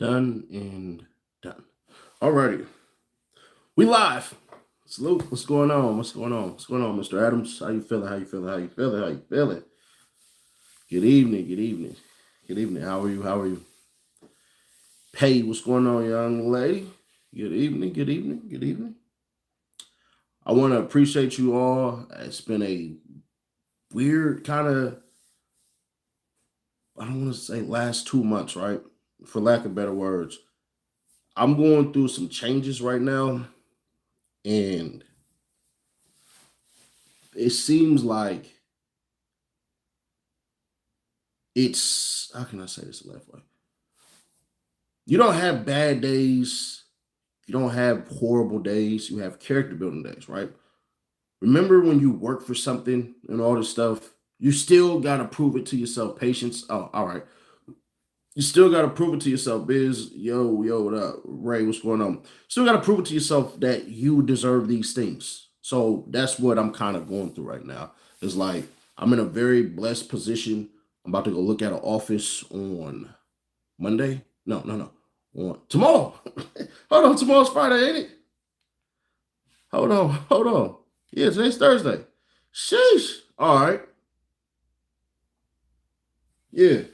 Done and done. Alrighty. We live. Salute. What's going on? What's going on? What's going on, Mr. Adams? How you feeling? How you feeling? How you feeling? How you feeling? Good evening. Good evening. Good evening. How are you? How are you? Hey, what's going on, young lady? Good evening. Good evening. Good evening. I want to appreciate you all. It's been a weird kind of, I don't want to say last 2 months, right? For lack of better words. I'm going through some changes right now, and it seems like how can I say this the left way? You don't have bad days, you don't have horrible days, you have character building days, right? Remember when you work for something and all this stuff, you still gotta prove it to yourself. Patience. Oh, all right. You still gotta prove it to yourself, Biz. Yo, what up? Ray, what's going on? Still gotta prove it to yourself that you deserve these things. So that's what I'm kind of going through right now. It's like I'm in a very blessed position. I'm about to go look at an office on Monday. No. On tomorrow. Hold on, tomorrow's Friday, ain't it? Hold on. Yeah, today's Thursday. Sheesh. All right. Yeah.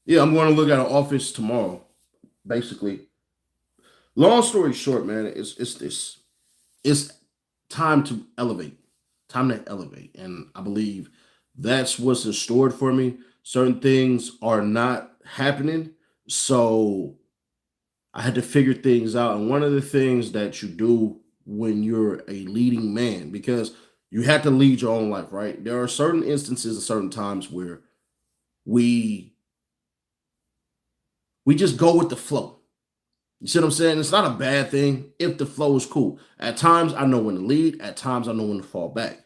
Yeah, I'm going to look at an office tomorrow. Basically, long story short, man, it's this. It's time to elevate. Time to elevate, and I believe that's what's in store for me. Certain things are not happening, so I had to figure things out. And one of the things that you do when you're a leading man, because you have to lead your own life, right? There are certain instances and certain times where we we just go with the flow. You see what I'm saying? It's not a bad thing if the flow is cool. At times, I know when to lead. At times, I know when to fall back.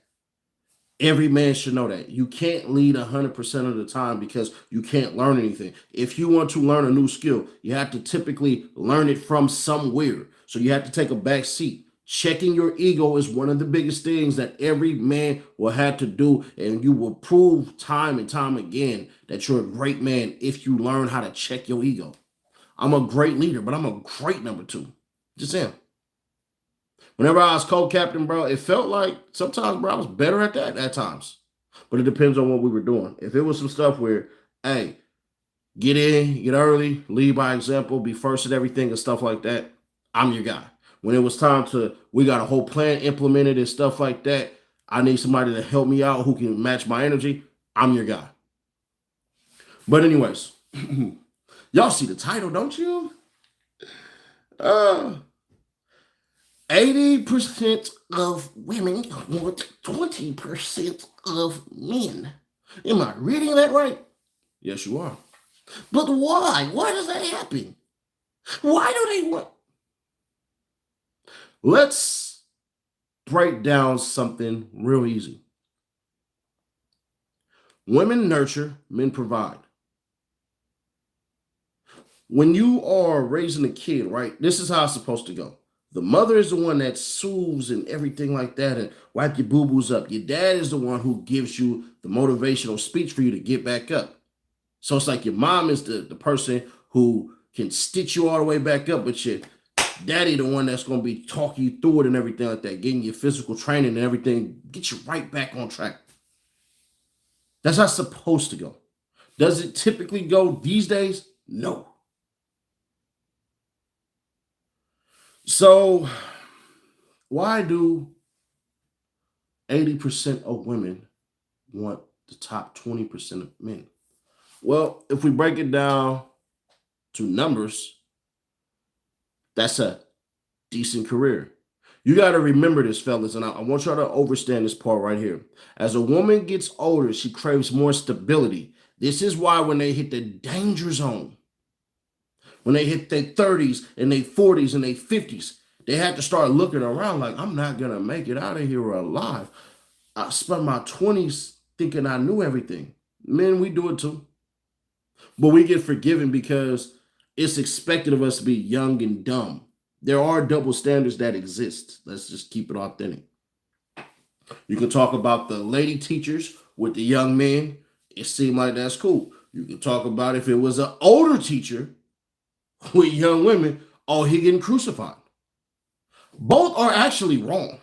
Every man should know that. You can't lead 100% of the time because you can't learn anything. If you want to learn a new skill, you have to typically learn it from somewhere. So you have to take a back seat. Checking your ego is one of the biggest things that every man will have to do. And you will prove time and time again that you're a great man if you learn how to check your ego. I'm a great leader, but I'm a great number two. Just saying. Whenever I was co-captain, bro, it felt like sometimes, bro, I was better at that at times. But it depends on what we were doing. If it was some stuff where, hey, get in, get early, lead by example, be first at everything and stuff like that, I'm your guy. When it was time to, we got a whole plan implemented and stuff like that, I need somebody to help me out who can match my energy, I'm your guy. But anyways, y'all see the title, don't you? Uh, 80% of women want 20% of men. Am I reading that right? Yes, you are. But why? Why does that happen? Why do they want? Let's break down something real easy. Women nurture, men provide. When you are raising a kid, right, this is how it's supposed to go. The mother is the one that soothes and everything like that and wipe your boo-boos up. Your dad is the one who gives you the motivational speech for you to get back up. So it's like your mom is the person who can stitch you all the way back up, but your daddy the one that's going to be talking you through it and everything like that, getting your physical training and everything, get you right back on track. That's how it's supposed to go. Does it typically go these days? No. So why do 80% of women want the top 20% of men? Well, if we break it down to numbers, that's a decent career. You got to remember this, fellas, and I want y'all to understand this part right here. As a woman gets older, she craves more stability. This is why when they hit the danger zone, when they hit their 30s and their 40s and their 50s, they have to start looking around like, I'm not going to make it out of here alive. I spent my 20s thinking I knew everything. Men, we do it too. But we get forgiven because it's expected of us to be young and dumb. There are double standards that exist. Let's just keep it authentic. You can talk about the lady teachers with the young men. It seemed like that's cool. You can talk about if it was an older teacher with young women, oh, he getting crucified. Both are actually wrong.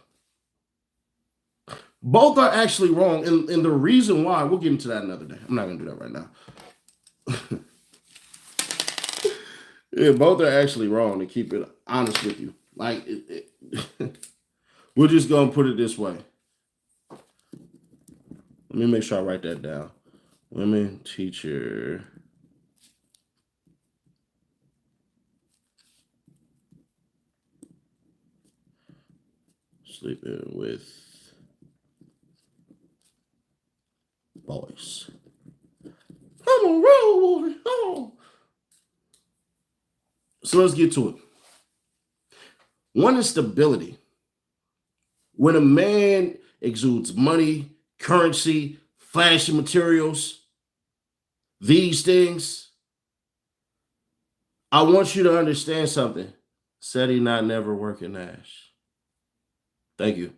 Both are actually wrong. And the reason why, we'll get into that another day. I'm not going to do that right now. Yeah, both are actually wrong, to keep it honest with you. Like, we're just going to put it this way. Let me make sure I write that down. Women, teacher. Sleeping with boys. I'm a real boy. Oh. So let's get to it. One is stability. When a man exudes money, currency, flashy materials, these things, I want you to understand something. Said he not never working Nash. Thank you.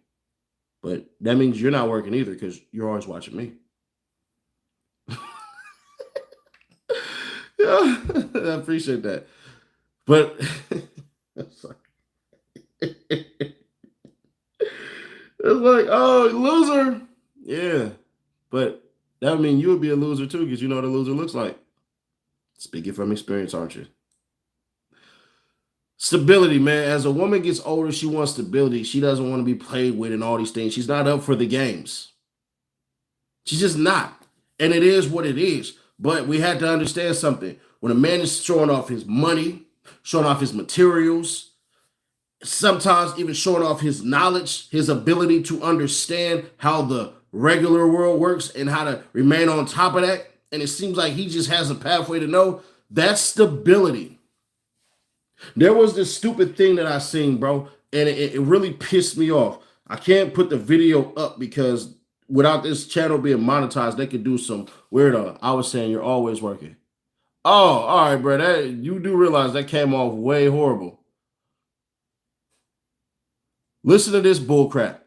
But that means you're not working either, because you're always watching me. Yeah, I appreciate that. But sorry. It's like, oh, loser. Yeah. But that would mean you would be a loser too, because you know what a loser looks like. Speaking from experience, aren't you? Stability, man. As a woman gets older, she wants stability. She doesn't want to be played with and all these things. She's not up for the games. She's just not. And it is what it is. But we had to understand something. When a man is showing off his money, showing off his materials, sometimes even showing off his knowledge, his ability to understand how the regular world works and how to remain on top of that, and it seems like he just has a pathway to know, that's stability. There was this stupid thing that I seen, bro, and it really pissed me off. I can't put the video up because without this channel being monetized, they could do some weird. I was saying you're always working. Oh, all right, bro. That you do realize that came off way horrible. Listen to this bull crap.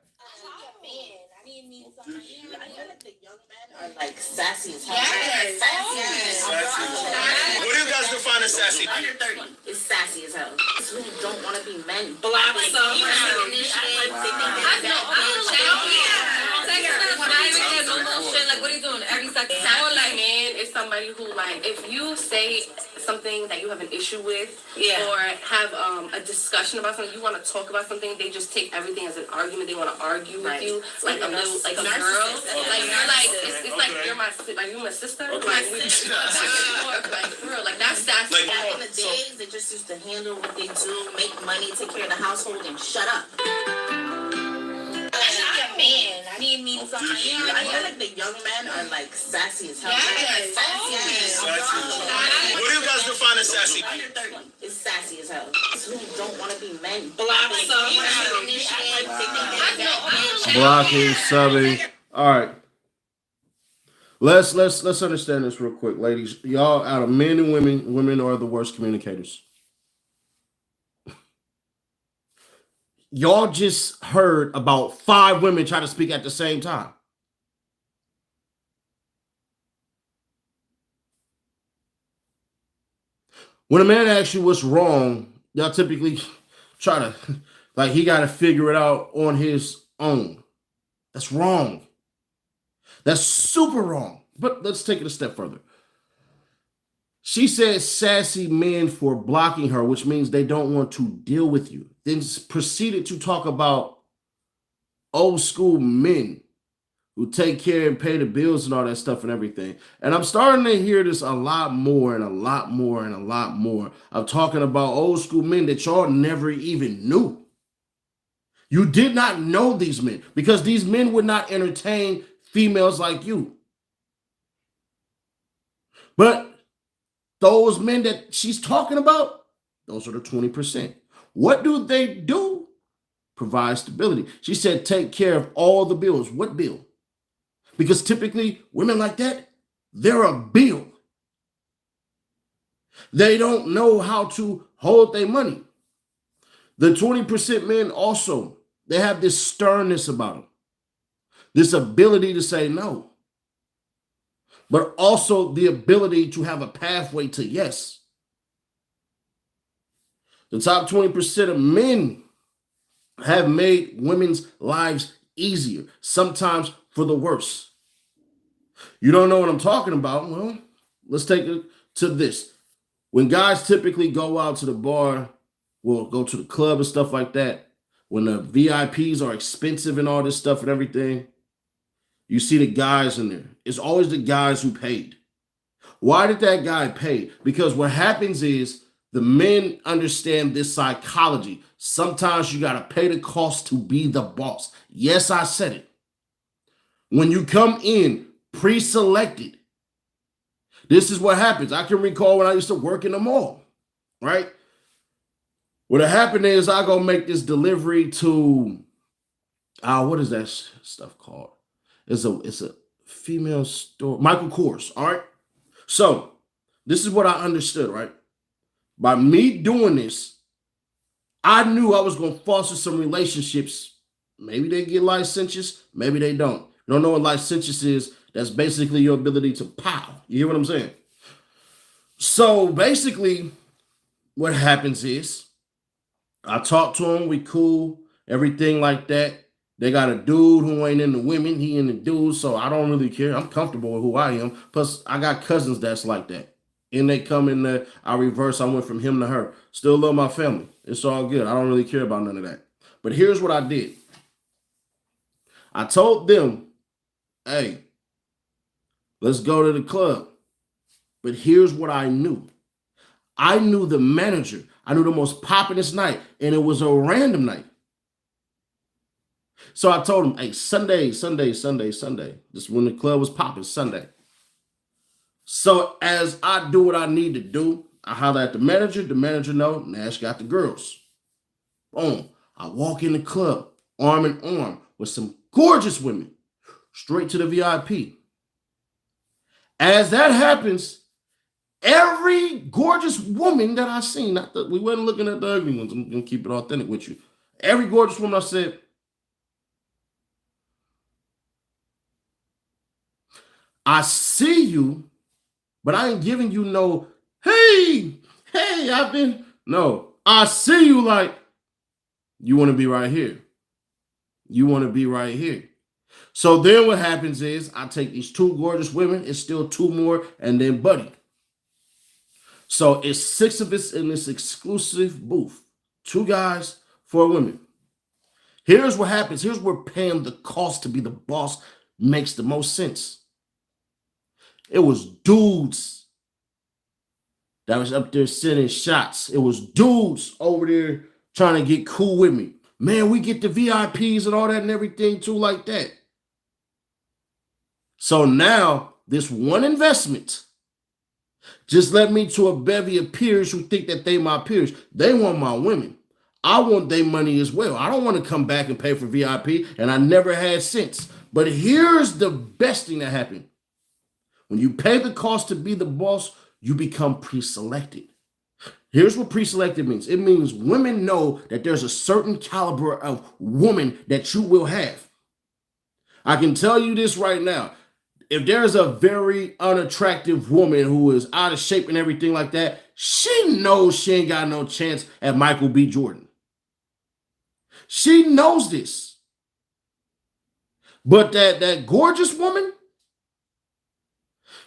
Like sassy as hell. Yes. What do you guys define as sassy? Under 30 is sassy as hell. Who don't want to be men. Black like, what are you doing? Every second. Sound like man is somebody who, like, if you say something that you have an issue with, or have a discussion about something, you want to talk about something, they just take everything as an argument. They want to argue with you, like a little, like a girl. Like you're like, it's like you're my sister. Okay. Like for real, like that's sassy. Like back in the days, they just used to handle what they do, make money, take care of the household, and shut up. Man, I need me something. I feel like the young men are like sassy as hell. Yes. What do you guys define as sassy? Under 30 is sassy as hell. Who don't want to be men. Blocking, subbing. All right. Let's understand this real quick, ladies. Y'all, out of men and women are the worst communicators. Y'all just heard about 5 women try to speak at the same time. When a man asks you what's wrong, y'all typically try to, like, he got to figure it out on his own. That's wrong. That's super wrong. But let's take it a step further. She said sassy men for blocking her, which means they don't want to deal with you. Then proceeded to talk about old school men who take care and pay the bills and all that stuff and everything. And I'm starting to hear this a lot more and a lot more and a lot more of talking about old school men that y'all never even knew. You did not know these men because these men would not entertain females like you. But those men that she's talking about, those are the 20%. What do they do? Provide stability. She said, take care of all the bills. What bill? Because typically, women like that, they're a bill. They don't know how to hold their money. The 20% men also, they have this sternness about them. This ability to say no. But also the ability to have a pathway to yes. The top 20% of men have made women's lives easier, sometimes for the worse. You don't know what I'm talking about? Well, let's take it to this. When guys typically go out to the bar, will go to the club and stuff like that, when the VIPs are expensive and all this stuff and everything, you see the guys in there. It's always the guys who paid. Why did that guy pay? Because what happens is the men understand this psychology. Sometimes you got to pay the cost to be the boss. Yes, I said it. When you come in pre-selected, this is what happens. I can recall when I used to work in the mall, right? What happened is I go make this delivery to, what is that stuff called? It's a female store, Michael Kors, all right? So this is what I understood, right? By me doing this, I knew I was going to foster some relationships. Maybe they get licentious, maybe they don't. You don't know what licentious is? That's basically your ability to pow. You hear what I'm saying? So basically, what happens is I talk to them, we cool, everything like that. They got a dude who ain't into women, he into dudes, so I don't really care. I'm comfortable with who I am. Plus, I got cousins that's like that. And they come in there, I reverse, I went from him to her. Still love my family. It's all good. I don't really care about none of that. But here's what I did. I told them, hey, let's go to the club. But here's what I knew. I knew the manager. I knew the most populous night, and it was a random night. So I told him, hey, Sunday. This is when the club was popping, Sunday. So as I do what I need to do, I holler at the manager know, Nash got the girls. Boom. I walk in the club, arm in arm, with some gorgeous women, straight to the VIP. As that happens, every gorgeous woman that I seen, we wasn't looking at the ugly ones, I'm going to keep it authentic with you. Every gorgeous woman I said, I see you, but I ain't giving you no, hey, no. I see you like, you want to be right here. You want to be right here. So then what happens is I take these two gorgeous women, it's still two more, and then Buddy. So it's 6 of us in this exclusive booth. 2 guys, 4 women. Here's what happens. Here's where paying the cost to be the boss makes the most sense. It was dudes that was up there sending shots. It was dudes over there trying to get cool with me. Man, we get the VIPs and all that and everything too like that. So now this one investment just led me to a bevy of peers who think that they my peers. They want my women. I want their money as well. I don't want to come back and pay for VIP, and I never had since. But here's the best thing that happened. When you pay the cost to be the boss, you become pre-selected. Here's what pre-selected means. It means women know that there's a certain caliber of woman that you will have. I can tell you this right now. If there's a very unattractive woman who is out of shape and everything like that, she knows she ain't got no chance at Michael B. Jordan. She knows this. But that gorgeous woman,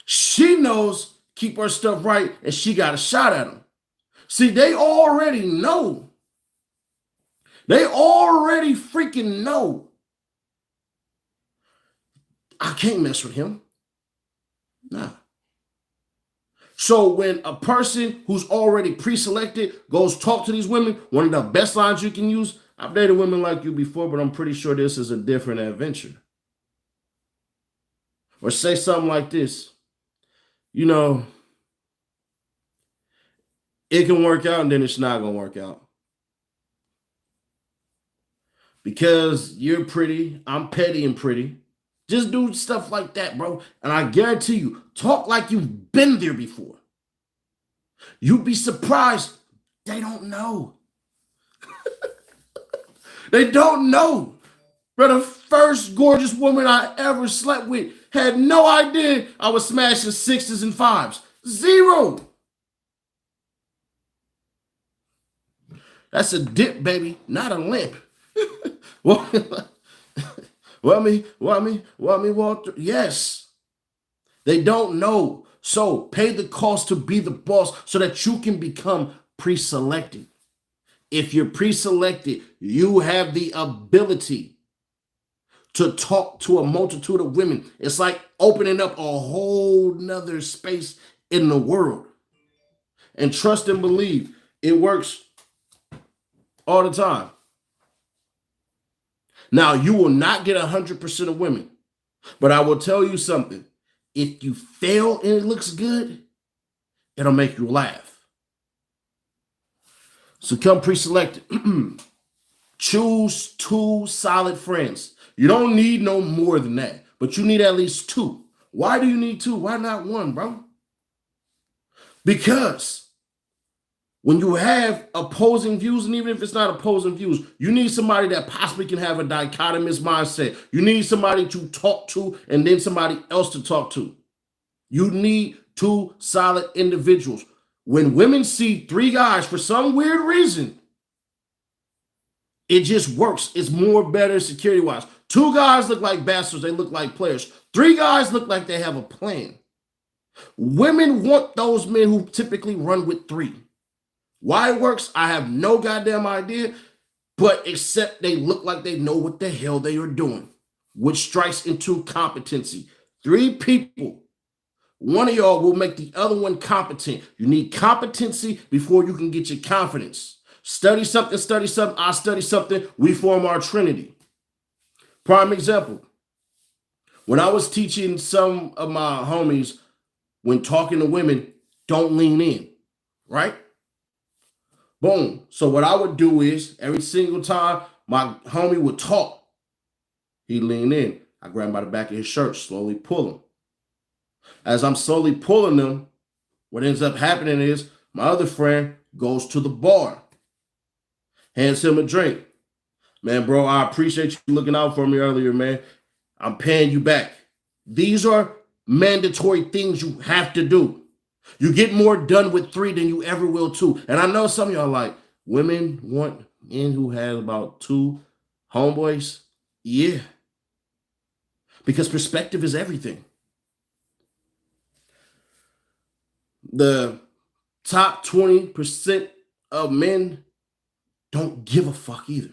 she knows keep her stuff right and she got a shot at him. See, they already know. They already freaking know. I can't mess with him. Nah. So when a person who's already pre-selected goes talk to these women, one of the best lines you can use, I've dated women like you before, but I'm pretty sure this is a different adventure. Or say something like this. You know, it can work out and then it's not going to work out. Because you're pretty, I'm petty and pretty. Just do stuff like that, bro. And I guarantee you, talk like you've been there before. You'd be surprised. They don't know. They don't know. Bro, the first gorgeous woman I ever slept with had no idea I was smashing 6s and 5s. 0. That's a dip, baby, not a limp. Well, walk through. Yes, they don't know. So pay the cost to be the boss so that you can become pre-selected. If you're pre-selected, you have the ability to talk to a multitude of women. It's like opening up a whole nother space in the world. And trust and believe, it works all the time. Now, you will not get 100% of women, but I will tell you something. If you fail and it looks good, it'll make you laugh. So come pre-selected. Choose 2 solid friends. You don't need no more than that, but you need at least 2. Why do you need 2? Why not 1, bro? Because when you have opposing views, and even if it's not opposing views, you need somebody that possibly can have a dichotomous mindset. You need somebody to talk to and then somebody else to talk to. You need 2 solid individuals. When women see 3 guys for some weird reason, it just works. It's more better security-wise. 2 guys look like bastards. They look like players. 3 guys look like they have a plan. Women want those men who typically run with 3. Why it works, I have no goddamn idea, but except they look like they know what the hell they are doing, which strikes into competency. 3 people, one of y'all will make the other one competent. You need competency before you can get your confidence. Study something, I study something, we form our trinity. Prime example, when I was teaching some of my homies, when talking to women, don't lean in, right? Boom. So what I would do is every single time my homie would talk, he'd lean in. I grab him by the back of his shirt, slowly pull him. As I'm slowly pulling them, what ends up happening is my other friend goes to the bar, hands him a drink. Man, bro, I appreciate you looking out for me earlier, man. I'm paying you back. These are mandatory things you have to do. You get more done with 3 than you ever will 2. And I know some of y'all like, women want men who have about 2 homeboys. Yeah. Because perspective is everything. The top 20% of men don't give a fuck either.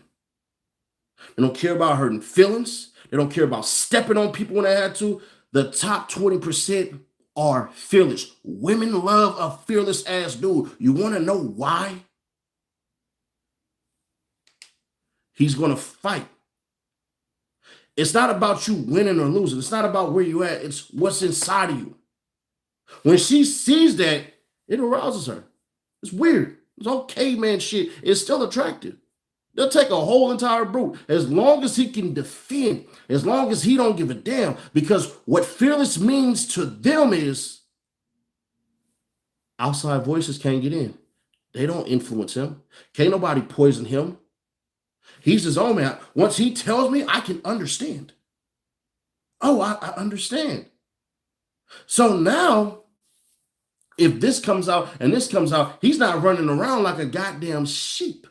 They don't care about hurting feelings. They don't care about stepping on people when they had to. The top 20% are fearless. Women love a fearless ass dude. You want to know why? He's going to fight. It's not about you winning or losing. It's not about where you at. It's what's inside of you. When she sees that, it arouses her. It's weird. It's all caveman shit. It's still attractive. They'll take a whole entire brute as long as he can defend, as long as he don't give a damn. Because what fearless means to them is outside voices can't get in. They don't influence him. Can't nobody poison him. He's his own man. Once he tells me, I can understand. Oh, I understand. So now, if this comes out and this comes out, he's not running around like a goddamn sheep.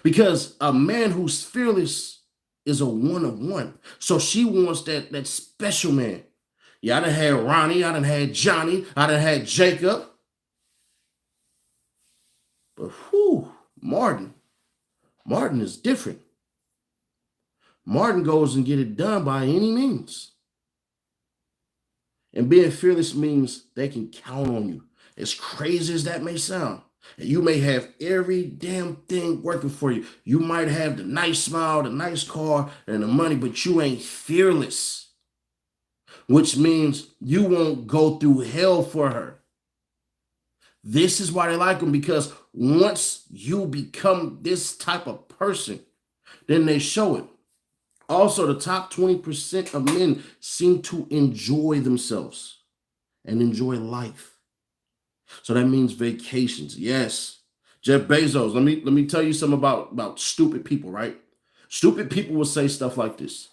Because a man who's fearless is a one of one. So she wants that special man. Yeah, I done had Ronnie, I done had Johnny, I done had Jacob. But Martin is different. Martin goes and get it done by any means. And being fearless means they can count on you. As crazy as that may sound. And you may have every damn thing working for you. You might have the nice smile, the nice car, and the money, but you ain't fearless. Which means you won't go through hell for her. This is why they like them, because once you become this type of person, then they show it. Also, the top 20% of men seem to enjoy themselves and enjoy life. So that means vacations. Yes. Jeff Bezos, let me tell you something about stupid people, right? Stupid people will say stuff like this.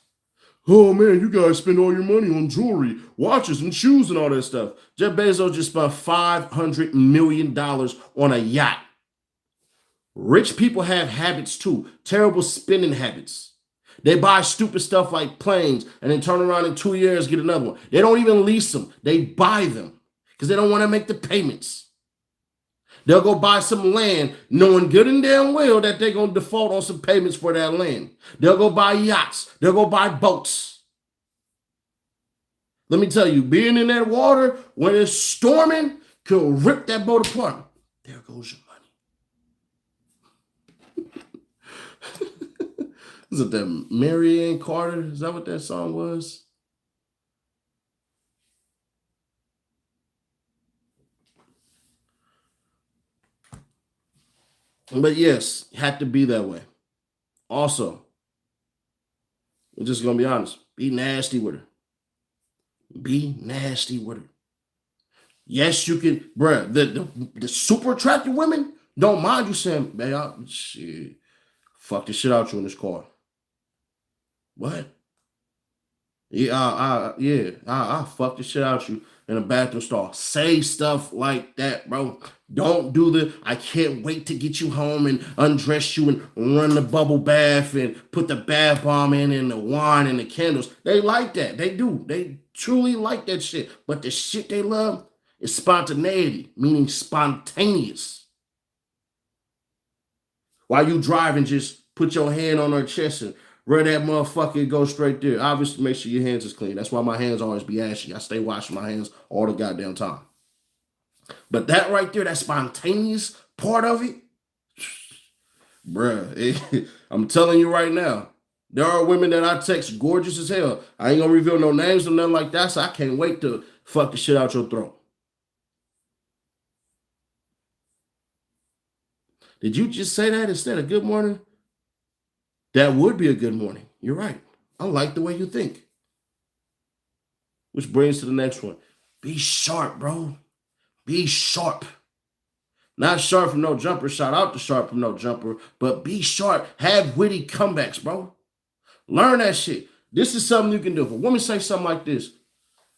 Oh man, you guys spend all your money on jewelry, watches, and shoes and all that stuff. Jeff Bezos just spent $500 million on a yacht. Rich people have habits too, terrible spending habits. They buy stupid stuff like planes and then turn around in 2 years, get another one. They don't even lease them. They buy them because they don't want to make the payments. They'll go buy some land knowing good and damn well that they're going to default on some payments for that land. They'll go buy yachts. They'll go buy boats. Let me tell you, being in that water when it's storming can rip that boat apart. There goes your money. Is it that Marianne Carter? Is that what that song was? But yes, had to be that way. Also, we're just gonna be honest. Be nasty with her. Be nasty with her. Yes, you can, bruh. The super attractive women don't mind you saying, man, shit, fuck the shit out you in this car. What? Yeah, I fuck the shit out you in a bathroom stall. Say stuff like that, bro. Don't do the I can't wait to get you home and undress you and run the bubble bath and put the bath bomb in and the wine and the candles. They like that. They do. They truly like that shit. But the shit they love is spontaneity, meaning spontaneous. While you driving, just put your hand on her chest and rub that motherfucker, go straight there. Obviously, make sure your hands is clean. That's why my hands always be ashy. I stay washing my hands all the goddamn time. But that right there, that spontaneous part of it, bruh, I'm telling you right now, there are women that I text gorgeous as hell. I ain't gonna reveal no names or nothing like that, so I can't wait to fuck the shit out your throat. Did you just say that instead of good morning? That would be a good morning. You're right. I like the way you think. Which brings to the next one. Be sharp, bro. Be sharp. Not sharp from no jumper. Shout out to sharp from no jumper. But be sharp. Have witty comebacks, bro. Learn that shit. This is something you can do. If a woman say something like this,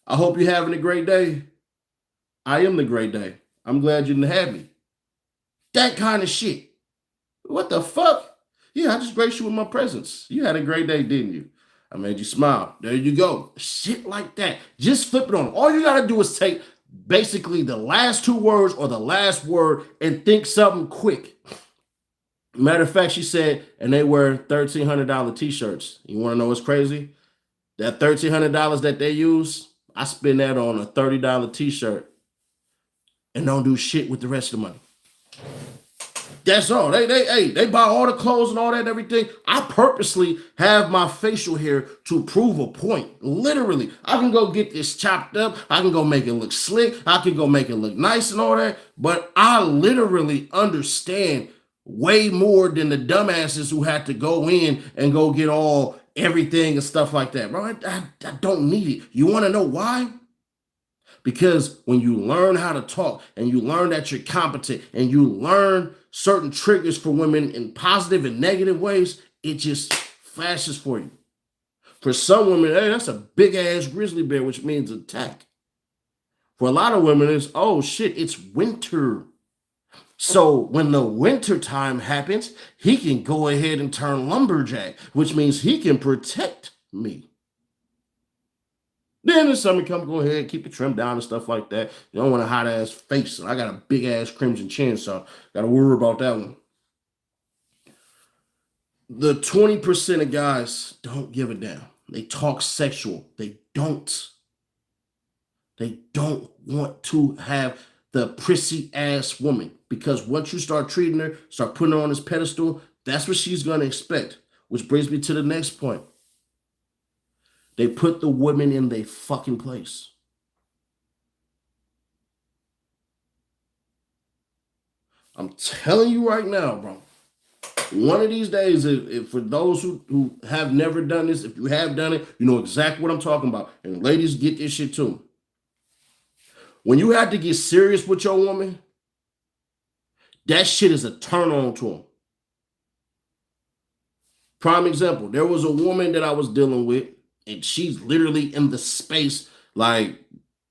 I hope you're having a great day. I am the great day. I'm glad you didn't have me. That kind of shit. What the fuck? Yeah, I just graced you with my presence. You had a great day, didn't you? I made you smile. There you go. Shit like that. Just flip it on. All you got to do is take basically the last two words or the last word and think something quick. Matter of fact, she said, and they wear $1,300 t-shirts. You want to know what's crazy? That $1,300 that they use, I spend that on a $30 t-shirt and don't do shit with the rest of the money. That's all. They buy all the clothes and all that and everything. I purposely have my facial hair to prove a point. Literally. I can go get this chopped up. I can go make it look slick. I can go make it look nice and all that. But I literally understand way more than the dumbasses who had to go in and go get everything and stuff like that. Bro, I don't need it. You want to know why? Because when you learn how to talk and you learn that you're competent and you learn certain triggers for women in positive and negative ways, it just flashes for you. For some women, hey, that's a big ass grizzly bear, which means attack. For a lot of women, it's, oh shit, it's winter. So when the winter time happens, he can go ahead and turn lumberjack, which means he can protect me. Then the summer come, go ahead, keep it trimmed down and stuff like that. You don't want a hot ass face. I got a big ass crimson chin, so got to worry about that one. The 20% of guys don't give a damn. They talk sexual. They don't want to have the prissy ass woman, because once you start treating her, start putting her on this pedestal, that's what she's going to expect. Which brings me to the next point. They put the women in their fucking place. I'm telling you right now, bro. One of these days, if for those who have never done this, if you have done it, you know exactly what I'm talking about. And ladies, get this shit too. When you have to get serious with your woman, that shit is a turn on to them. Prime example, there was a woman that I was dealing with, and she's literally in the space, like,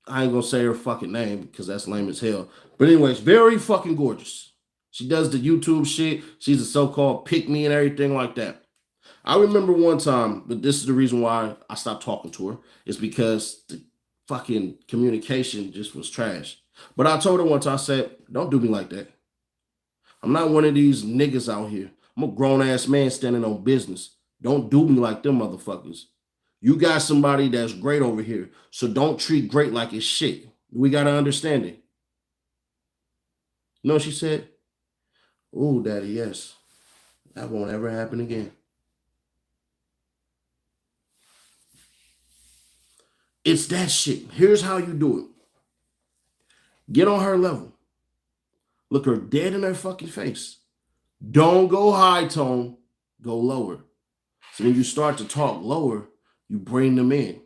I ain't gonna say her fucking name because that's lame as hell. But anyways, very fucking gorgeous. She does the YouTube shit. She's a so-called pick-me and everything like that. I remember one time, but this is the reason why I stopped talking to her. It's because the fucking communication just was trash. But I told her once, I said, don't do me like that. I'm not one of these niggas out here. I'm a grown-ass man standing on business. Don't do me like them motherfuckers. You got somebody that's great over here, so don't treat great like it's shit. We got to understand it. You know what she said? Oh, daddy, yes. That won't ever happen again. It's that shit. Here's how you do it. Get on her level. Look her dead in her fucking face. Don't go high tone, go lower. So when you start to talk lower, you bring them in.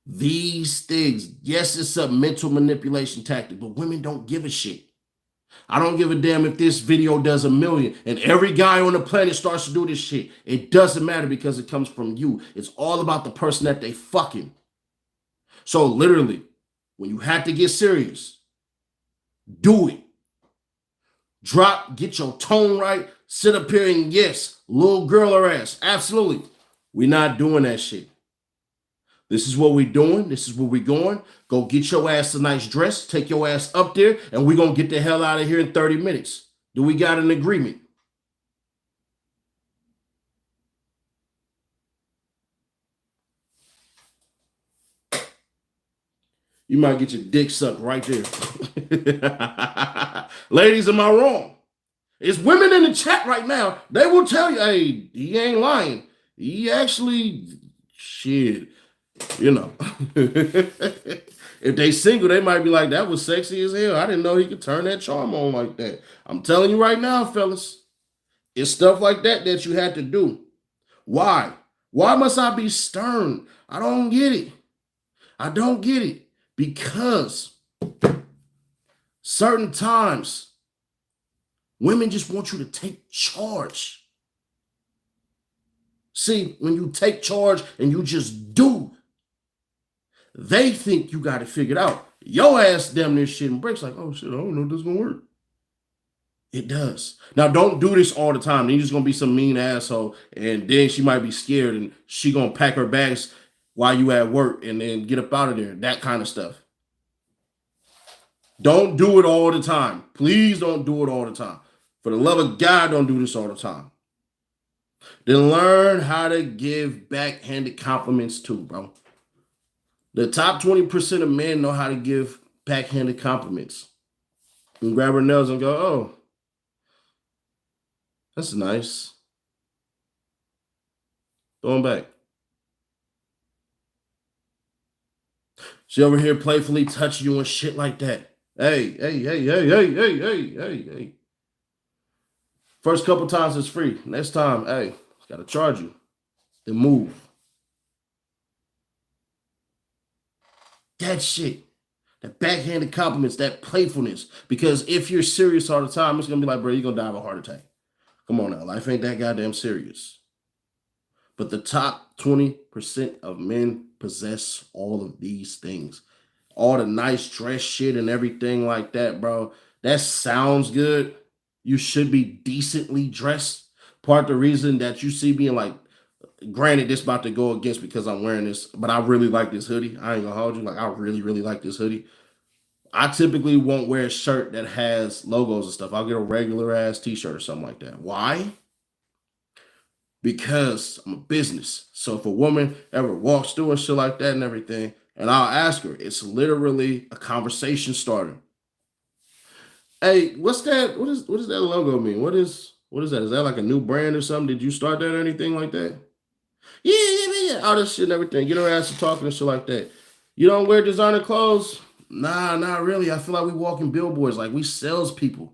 These things, yes, it's a mental manipulation tactic, but women don't give a shit. I don't give a damn if this video does 1 million and every guy on the planet starts to do this shit. It doesn't matter because it comes from you. It's all about the person that they fucking. So literally, when you have to get serious, do it. Drop, get your tone right, sit up here and yes, little girl her ass. Absolutely. We're not doing that shit. This is what we're doing. This is where we're going. Go get your ass a nice dress. Take your ass up there, and we're going to get the hell out of here in 30 minutes. Do we got an agreement? You might get your dick sucked right there. Ladies, am I wrong? It's women in the chat right now. They will tell you, hey, he ain't lying. He actually, shit, you know. If they single, they might be like, that was sexy as hell. I didn't know he could turn that charm on like that. I'm telling you right now, fellas, it's stuff like that that you had to do. Why? Why must I be stern? I don't get it. I don't get it. Because certain times, women just want you to take charge. See, when you take charge and you just do, they think you got it figured out. Your ass damn near shit and breaks like, oh shit, I don't know if this is gonna work. It does. Now, don't do this all the time. Then you're just gonna be some mean asshole, and then she might be scared and she gonna pack her bags while you at work and then get up out of there. That kind of stuff. Don't do it all the time. Please don't do it all the time. For the love of God, don't do this all the time. Then learn how to give backhanded compliments too, bro. The top 20% of men know how to give backhanded compliments. And grab her nails and go, oh, that's nice. Throw them back. She over here playfully touching you and shit like that. Hey. First couple times it's free. Next time, hey, gotta charge you. Then move. That shit. That backhanded compliments, that playfulness. Because if you're serious all the time, it's gonna be like, bro, you're gonna die of a heart attack. Come on now, life ain't that goddamn serious. But the top 20% of men possess all of these things. All the nice dress shit and everything like that, bro. That sounds good. You should be decently dressed. Part of the reason that you see me like, granted, this about to go against because I'm wearing this, but I really like this hoodie. I ain't gonna hold you. Like, I really, really like this hoodie. I typically won't wear a shirt that has logos and stuff. I'll get a regular ass t-shirt or something like that. Why? Because I'm a business. So if a woman ever walks through and shit like that and everything, and I'll ask her, it's literally a conversation starter. Hey, what's that? What does that logo mean? What is that? Is that like a new brand or something? Did you start that or anything like that? Yeah. All this shit and everything. Get her ass to talking and shit like that. You don't wear designer clothes? Nah, not really. I feel like we walk in billboards, like we salespeople.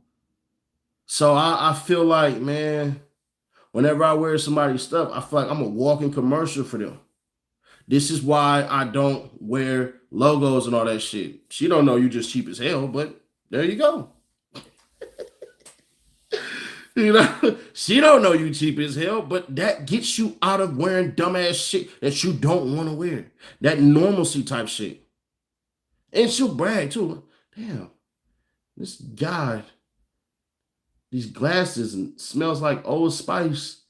So I feel like, man, whenever I wear somebody's stuff, I feel like I'm a walking commercial for them. This is why I don't wear logos and all that shit. She don't know you just cheap as hell, but there you go. You know, she don't know you cheap as hell, but that gets you out of wearing dumbass shit that you don't want to wear. That normalcy type shit. And she'll brag too. Damn, this guy these glasses and smells like Old Spice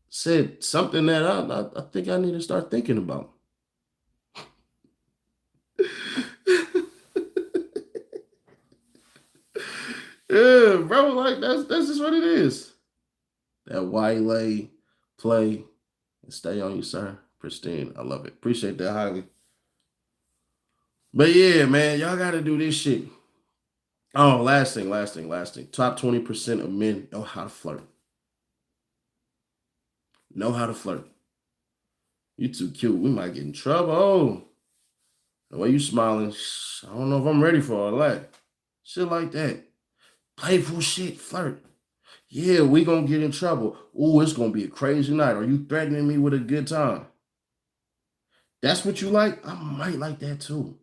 said something that I think I need to start thinking about. Yeah, bro, like that's just what it is. That white lay, play, and stay on you, sir. Pristine. I love it. Appreciate that highly. But yeah, man, y'all gotta do this shit. Oh, last thing. Top 20% of men know how to flirt. Know how to flirt. You too cute. We might get in trouble. Oh, the way you smiling, I don't know if I'm ready for all that. Shit like that. Playful shit, flirt. Yeah, we gonna get in trouble. Ooh, it's gonna be a crazy night. Are you threatening me with a good time? That's what you like? I might like that too.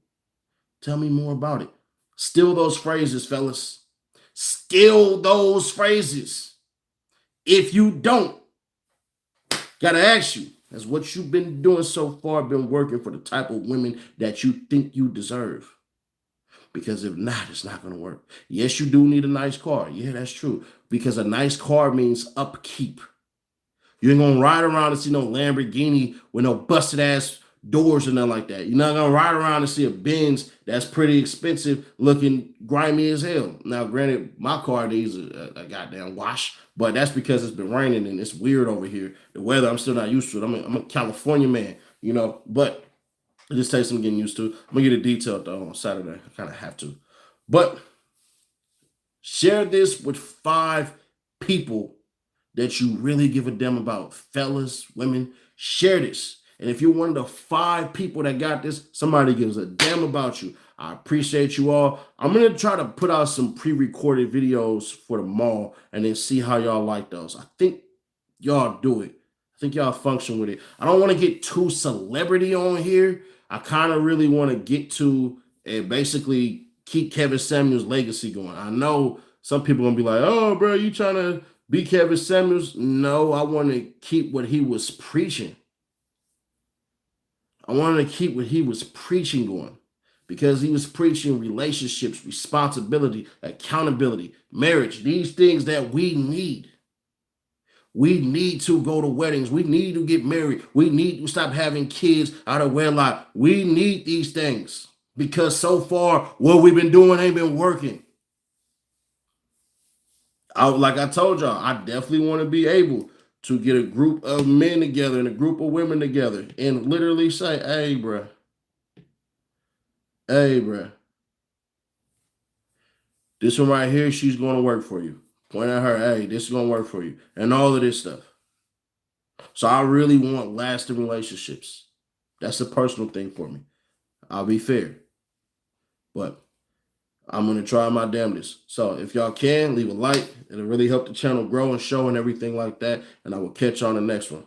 Tell me more about it. Steal those phrases, fellas. Steal those phrases. If you don't, gotta ask you, has what you've been doing so far been working for the type of women that you think you deserve? Because if not, it's not going to work. Yes, you do need a nice car. Yeah, that's true. Because a nice car means upkeep. You ain't going to ride around and see no Lamborghini with no busted ass doors or nothing like that. You're not going to ride around and see a Benz that's pretty expensive looking grimy as hell. Now, granted, my car needs a goddamn wash, but that's because it's been raining and it's weird over here. The weather, I'm still not used to it. I'm a California man, but it just takes some getting used to. I'm gonna get it detailed though on Saturday. I kind of have to. But share this with 5 people that you really give a damn about. Fellas, women, share this. And if you're one of the 5 people that got this, somebody gives a damn about you. I appreciate you all. I'm going to try to put out some pre-recorded videos for the mall and then see how y'all like those. I think y'all do it. I think y'all function with it. I don't want to get too celebrity on here. I kind of really want to get to and basically keep Kevin Samuels' legacy going. I know some people are going to be like, oh, bro, you trying to be Kevin Samuels? No, I want to keep what he was preaching. I wanted to keep what he was preaching going because he was preaching relationships, responsibility, accountability, marriage, these things that we need. We need to go to weddings. We need to get married. We need to stop having kids out of wedlock. We need these things because so far what we've been doing ain't been working. Like I told y'all, I definitely want to be able to get a group of men together and a group of women together and literally say, hey, bruh, this one right here, she's going to work for you. Point at her, hey, this is going to work for you. And all of this stuff. So I really want lasting relationships. That's a personal thing for me. I'll be fair. But I'm going to try my damnedest. So if y'all can, leave a like. It'll really help the channel grow and show and everything like that. And I will catch you on the next one.